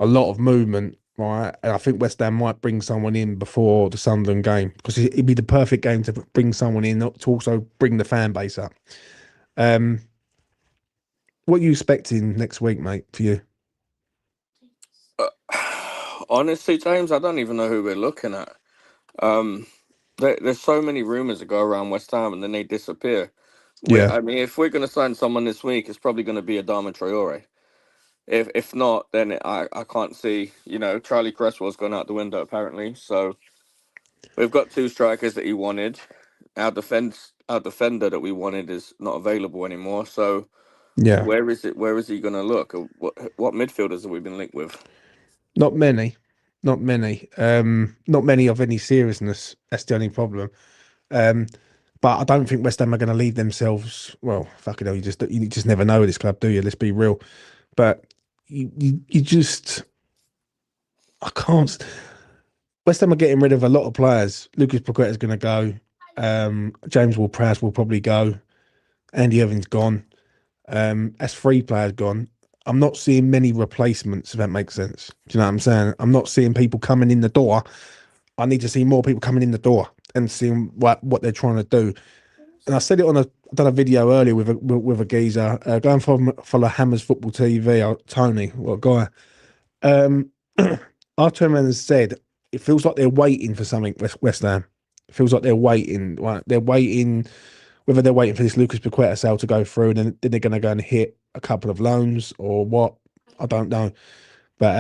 a lot of movement, right? And I think West Ham might bring someone in before the Sunderland game because it'd be the perfect game to bring someone in to also bring the fan base up. Um, what are you expecting next week, mate? For you? Uh, Honestly, James, I don't even know who we're looking at. Um, there's so many rumors that go around West Ham and then they disappear. Yeah, I mean, if we're going to sign someone this week, it's probably going to be Adama Traore. If not, then I can't see. You know, Charlie Cresswell's gone out the window apparently. So we've got two strikers that he wanted. Our defender that we wanted is not available anymore. So yeah. where is it? Where is he going to look? What midfielders have we been linked with? Not many, not many. Not many of any seriousness. That's the only problem. Um, but I don't think West Ham are going to leave themselves. Well, fucking hell, you just never know with this club, do you? Let's be real. But you just I can't. West Ham are getting rid of a lot of players. Lucas Paqueta's going to go. James Ward-Prowse will probably go. Andy Irving's gone. That's three players gone. I'm not seeing many replacements, if that makes sense. Do you know what I'm saying? I'm not seeing people coming in the door. I need to see more people coming in the door and seeing what they're trying to do. And I said it on I done a video earlier with a geezer. Go and follow Hammers Football TV. Tony, what a guy. Um, I turned around and said, it feels like they're waiting for something, West Ham. It feels like they're waiting. Like they're waiting, whether they're waiting for this Lucas Paqueta sale to go through, and then they're going to go and hit a couple of loans or what. I don't know. But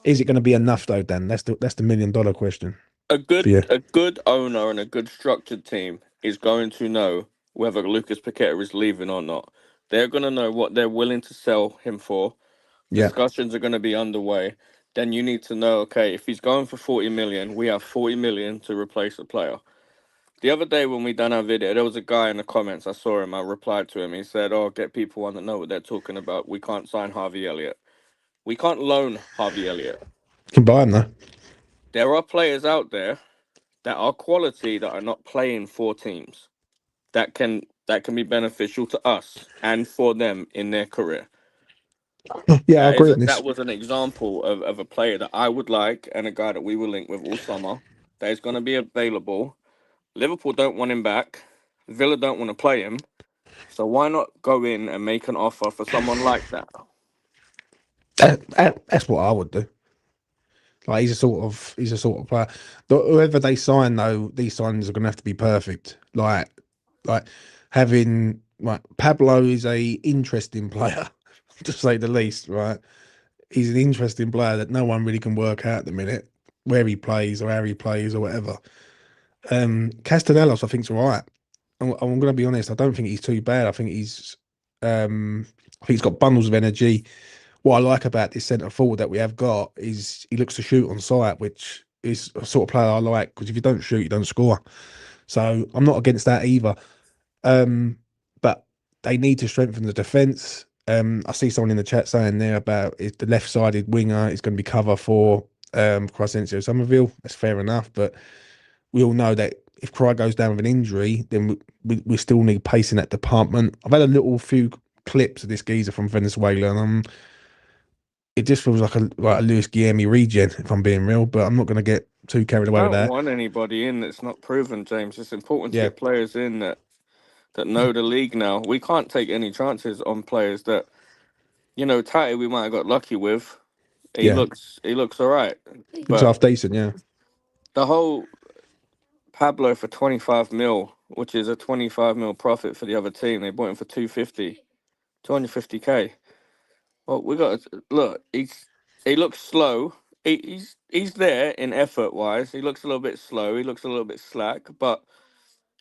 is it going to be enough though, Dan? That's the $1 million question for you. A good owner and a good structured team is going to know whether Lucas Paqueta is leaving or not. They're going to know what they're willing to sell him for. Yeah. Discussions are going to be underway. Then you need to know, okay, if he's going for 40 million, we have 40 million to replace a player. The other day when we done our video, there was a guy in the comments. I saw him. I replied to him. He said, "Oh, get people on that know what they're talking about. We can't sign Harvey Elliott. We can't loan Harvey Elliott. You can buy him though. There are players out there that are quality that are not playing for teams that can be beneficial to us and for them in their career. Yeah, I agree on this. That was an example of a player that I would like and a guy that we will link with all summer that is going to be available. Liverpool don't want him back. Villa don't want to play him. So why not go in and make an offer for someone like that? That's what I would do. Like he's a sort of player. Whoever they sign though, these signings are gonna have to be perfect. Like having like Pablo is a interesting player, to say the least. Right, he's an interesting player that no one really can work out at the minute where he plays or how he plays or whatever. Castellanos, I think's all right. I'm gonna be honest. I don't think he's too bad. I think he's got bundles of energy. What I like about this centre forward that we have got is he looks to shoot on sight, which is a sort of player I like because if you don't shoot, you don't score. So I'm not against that either. But they need to strengthen the defence. I see someone in the chat saying there about is the left-sided winger is going to be cover for Crescencio Somerville. That's fair enough, but we all know that if Cry goes down with an injury, then we still need pace in that department. I've had a little few clips of this geezer from Venezuela, and it just feels like a Luis Guilherme regen, if I'm being real. But I'm not going to get too carried away with Don't that. want anybody in that's not proven, James. It's important to Yeah, get players in that know the league now. We can't take any chances on players that, Tati we might have got lucky with. He yeah, looks all right. looks But half decent. Yeah, the whole Pablo for 25 mil which is a 25 mil profit for the other team. They bought him for 250k. Well, we got to look. He looks slow. He's there in effort wise. He looks a little bit slow. He looks a little bit slack, but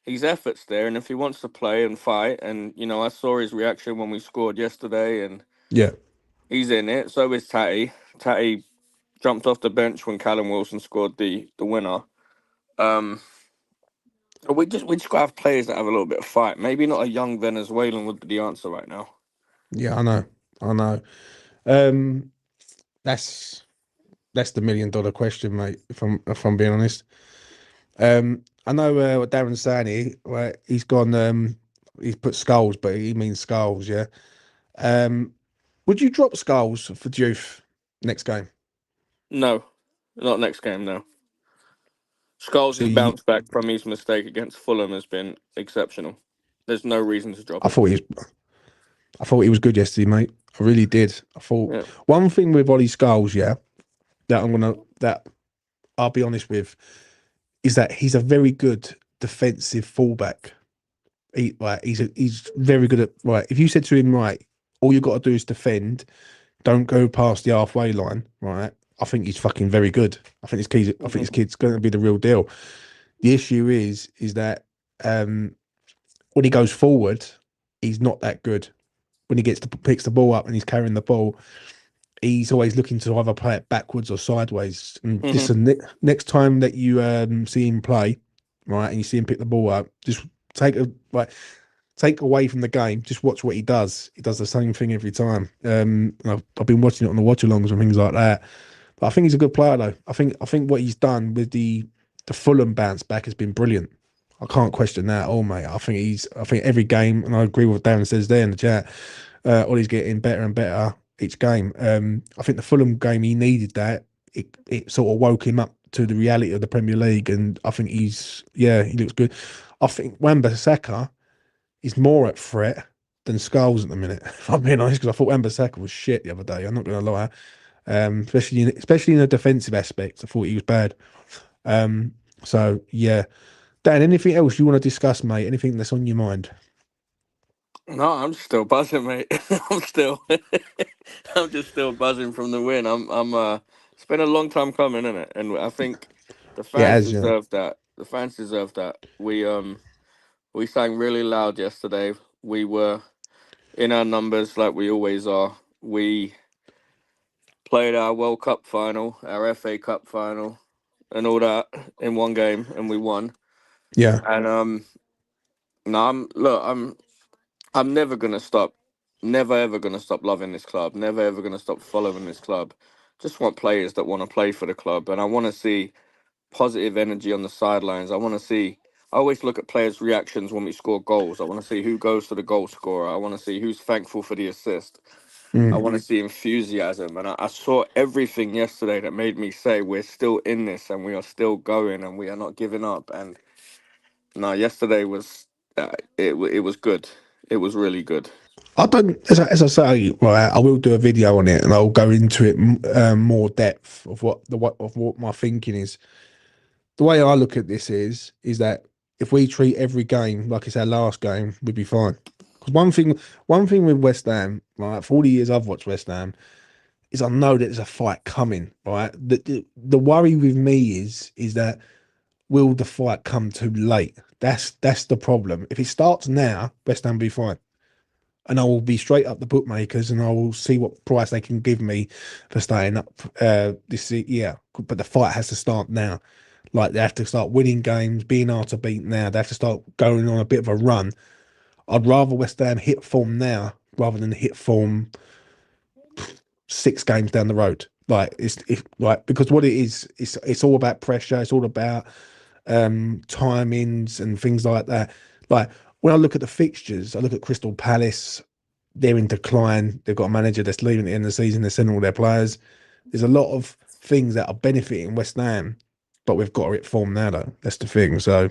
his effort's there. And if he wants to play and fight, and I saw his reaction when we scored yesterday, and Yeah. he's in it. So is Tatty. Tatty jumped off the bench when Callum Wilson scored the winner. We just gotta have players that have a little bit of fight. Maybe not a young Venezuelan would be the answer right now. Yeah, I know. Um, that's the $1 million question, mate. If I'm being honest. I know what Darren's saying here. Right, he's gone. He's put Skulls, but he means Skulls. Yeah. Um, would you drop Skulls for Diouf next game? No, not next game. No. Scholes' So you, bounce back from his mistake against Fulham has been exceptional. There's no reason to drop I him. thought he was. I thought he was good yesterday, mate. I really did. I thought Yeah. one thing with Ollie Skulls, yeah, that I'll be honest with, is that he's a very good defensive fullback. He's very good at right. If you said to him, right, all you got to do is defend, don't go past the halfway line, right? I think he's fucking very good. I think his kid's going to be the real deal. The issue is that when he goes forward, he's not that good. When he picks the ball up and he's carrying the ball, he's always looking to either play it backwards or sideways. And Mhm. listen, next time that you see him play, right, and you see him pick the ball up, just take away from the game. Just watch what he does. He does the same thing every time. I've been watching it on the watch-alongs and things like that. But I think he's a good player, though. I think what he's done with the Fulham bounce back has been brilliant. I can't question that at all, mate. I think every game, and I agree with what Darren says there in the chat. Ollie's getting better and better each game. I think the Fulham game, he needed that. It sort of woke him up to the reality of the Premier League, and I think he looks good. I think Wan-Bissaka is more at threat than Skulls at the minute. If I'm being honest, because I thought Wan-Bissaka was shit the other day. I'm not going to lie. Especially in a defensive aspect, I thought he was bad. So yeah, Dan, anything else you want to discuss, mate? Anything that's on your mind? No, I'm still buzzing, mate. I'm still, I'm just still buzzing from the win. It's been a long time coming, isn't it? And I think the It fans has, yeah. deserve that. The fans deserve that. We sang really loud yesterday. We were in our numbers like we always are. We played our World Cup final, our FA Cup final, and all that in one game, and we won. Yeah. And no, I'm never gonna stop, never ever gonna stop loving this club. Never ever gonna stop following this club. Just want players that want to play for the club, and I want to see positive energy on the sidelines. I want to see. I always look at players' reactions when we score goals. I want to see who goes to the goal scorer. I want to see who's thankful for the assist. I Mm. want to see enthusiasm, and I saw everything yesterday that made me say we're still in this and we are still going and we are not giving up. And no, yesterday was it was good. It was really good. I don't, as I say, right. I will do a video on it, and I'll go into it more depth of what my thinking is. The way I look at this is that if we treat every game like it's our last game, we'd be fine. Because one thing with West Ham, right, for all the years I've watched West Ham, is I know that there's a fight coming, right? The worry with me is that will the fight come too late? That's the problem. If it starts now, West Ham will be fine. And I will be straight up the bookmakers, and I will see what price they can give me for staying up this year. But the fight has to start now. Like, they have to start winning games, being hard to beat now. They have to start going on a bit of a run. I'd rather West Ham hit form now rather than hit form 6 games down the road. Like, it's like, because what it is, it's all about pressure. It's all about timings and things like that. Like, when I look at the fixtures, I look at Crystal Palace. They're in decline. They've got a manager that's leaving at the end of the season. They're sending all their players. There's a lot of things that are benefiting West Ham, but we've got to hit form now, though. That's the thing. So,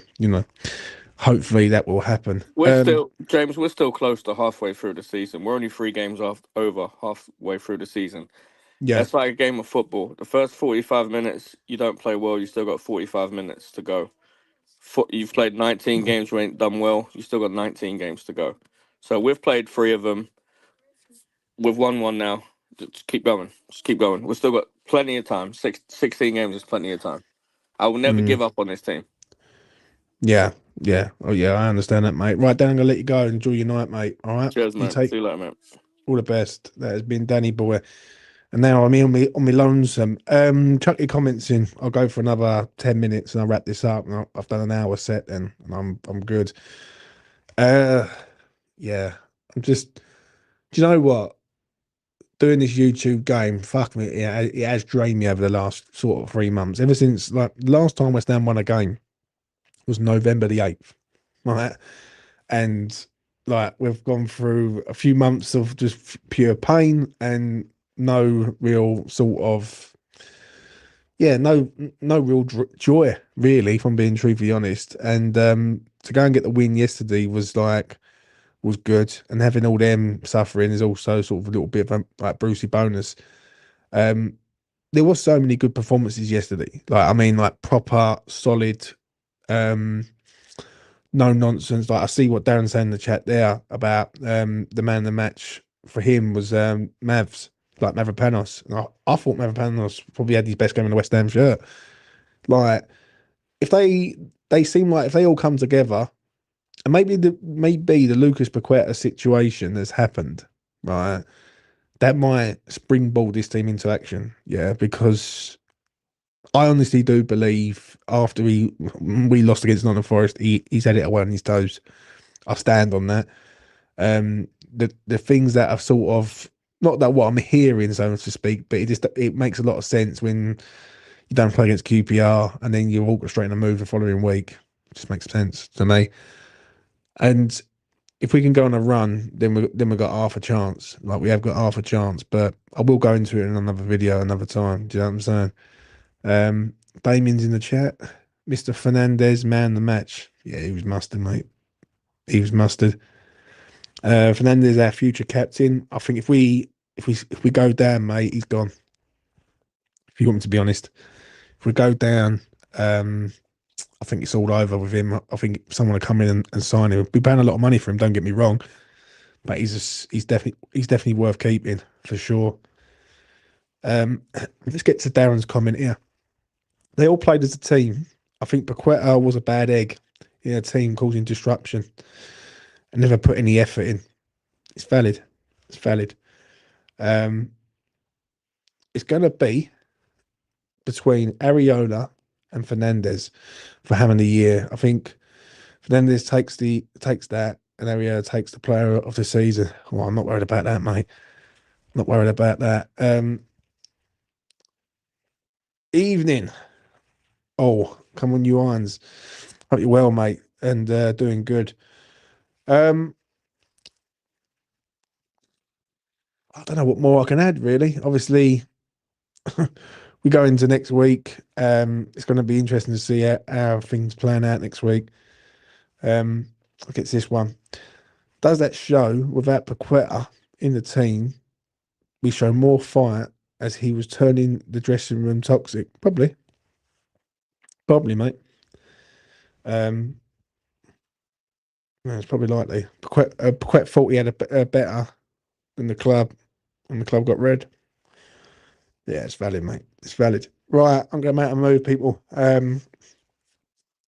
hopefully that will happen. We're still, James. We're still close to halfway through the season. We're only 3 games over halfway through the season. Yeah, It's like a game of football. The first 45 minutes, you don't play well. You still got 45 minutes to go. You've played 19 games, you ain't done well. You still got 19 games to go. So we've played 3 of them. We've won 1 now. Just keep going. Just keep going. We've still got plenty of time. 16 games is plenty of time. I will never give up on this team. Yeah, yeah. Oh, yeah, I understand that, mate. Right, Dan, I'm going to let you go. Enjoy your night, mate. All right? Cheers, You mate. take See you later, mate. all the best. That has been Danny Boy. And now I'm on me lonesome. Chuck your comments in. I'll go for another 10 minutes and I'll wrap this up. And I've done an hour set then, and I'm good. Yeah. I'm just, do you know what? Doing this YouTube game, fuck me, it has drained me over the last sort of 3 months. Ever since, like, the last time West Ham won a game was November the 8th, right? And, like, we've gone through a few months of just pure pain and no real sort of, no real joy, really, if I'm being truthfully honest. And to go and get the win yesterday was good, and having all them suffering is also sort of a little bit of a like Brucey bonus. There was so many good performances yesterday. Like, I mean, like proper solid, no nonsense. Like, I see what Darren's saying in the chat there about the man of the match for him was Mavs, like Mavropanos. And I thought Mavropanos probably had his best game in the West Ham shirt. Like, if they seem like if they all come together. And maybe the Lucas Paqueta situation has happened, right? That might springboard this team into action, yeah. Because I honestly do believe after we lost against Nottingham Forest, he's had it away on his toes. I stand on that. The things that are sort of not that what I'm hearing, so to speak, but it makes a lot of sense when you don't play against QPR and then you're orchestrating a move the following week. It just makes sense to me. And if we can go on a run, then we've got half a chance. Like, we have got half a chance, but I will go into it in another video another time. Do you know what I'm saying? Damien's in the chat. Mr. Fernandez, man the match. Yeah, he was mustard, mate. He was mustard. Fernandez, our future captain. I think if we go down, mate, he's gone. If you want me to be honest, if we go down, I think it's all over with him. I think someone will come in and sign him. We're paying a lot of money for him. Don't get me wrong, but he's definitely worth keeping for sure. Let's get to Darren's comment here. They all played as a team. I think Paqueta was a bad egg in a team causing disruption and never put any effort in. It's valid. It's valid. It's going to be between Areola and Fernandez for having the year. I think Fernandez takes that, and Areola takes the player of the season. Well, I'm not worried about that, mate. Not worried about that. Evening. Oh, come on, you irons. Hope you're well, mate, and doing good. I don't know what more I can add, really. Obviously, we go into next week. It's going to be interesting to see how things plan out next week. Look at this one. Does that show without Paqueta in the team, we show more fight as he was turning the dressing room toxic? Probably, mate. It's probably likely. Paqueta thought he had a better than the club, and the club got red. Yeah, it's valid, mate. It's valid. Right, I'm going to make a move, people. It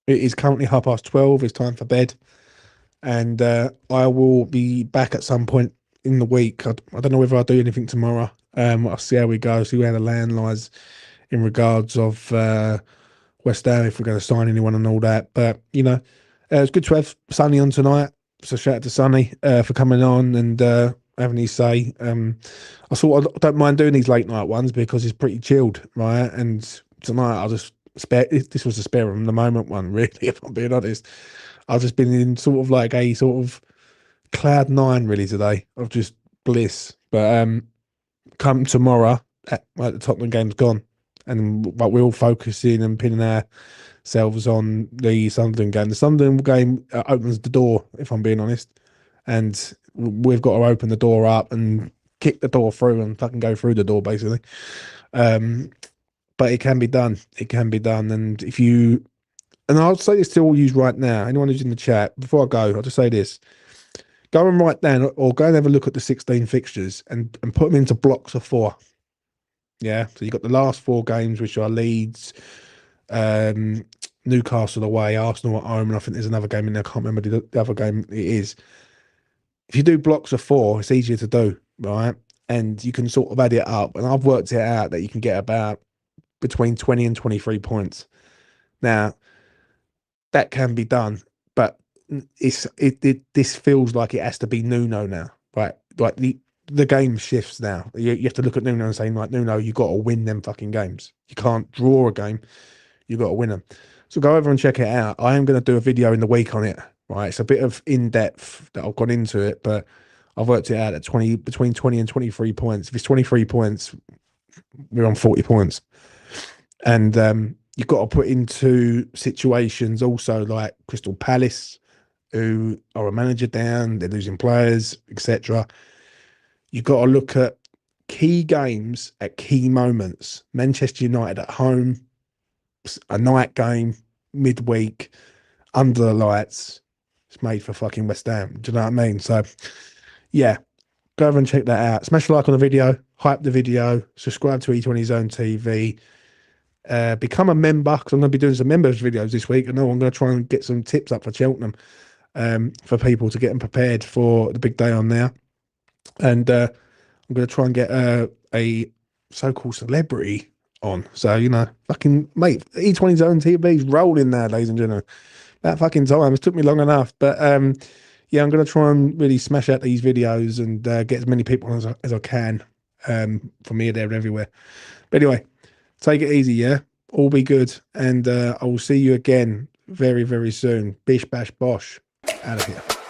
is currently 12:30. It's time for bed. And I will be back at some point in the week. I don't know whether I'll do anything tomorrow. I'll see how we go, see where the land lies in regards of West Ham, if we're going to sign anyone and all that. But, it's good to have Sonny on tonight. So shout out to Sonny for coming on and having his say. I don't mind doing these late night ones because it's pretty chilled, right? And tonight I'll just spare. This was a spare from the moment one, really, if I'm being honest. I've just been in sort of like a sort of cloud nine really today of just bliss. But come tomorrow, the Tottenham game's gone, but we're all focusing and pinning ourselves on the Sunderland game. The Sunderland game opens the door, if I'm being honest, and we've got to open the door up and kick the door through and fucking go through the door, basically. But it can be done. It can be done, and if you and I'll say this to all you right now, anyone who's in the chat, before I go, I'll just say this. Go and write down or go and have a look at the 16 fixtures and put them into blocks of 4. Yeah. So you've got the last 4 games, which are Leeds, Newcastle away, Arsenal at home, and I think there's another game in there. I can't remember the other game it is. If you do blocks of 4, it's easier to do, right? And you can sort of add it up. And I've worked it out that you can get about between 20 and 23 points. Now, that can be done, but this feels like it has to be Nuno now, right? Like the game shifts now. You have to look at Nuno and say, like, Nuno, you got to win them fucking games. You can't draw a game. You got to win them. So go over and check it out. I am going to do a video in the week on it, right? It's a bit of in-depth that I've gone into it, but I've worked it out at between 20 and 23 points. If it's 23 points, we're on 40 points. And you've got to put into situations also like Crystal Palace, who are a manager down, they're losing players, etc. You've got to look at key games at key moments. Manchester United at home, a night game, midweek, under the lights. It's made for fucking West Ham. Do you know what I mean? So, yeah, go over and check that out. Smash a like on the video, hype the video, subscribe to E20 Zone TV. Become a member, because I'm going to be doing some members videos this week. I know I'm going to try and get some tips up for Cheltenham for people to get them prepared for the big day on there. And I'm going to try and get a so-called celebrity on. So, you know, fucking, mate, E20 Zone TV's rolling now, ladies and gentlemen. That fucking time. It's took me long enough. But, yeah, I'm going to try and really smash out these videos and get as many people as I can from here, there, and everywhere. But anyway, take it easy, yeah? All be good. And I will see you again very, very soon. Bish, bash, bosh. Out of here.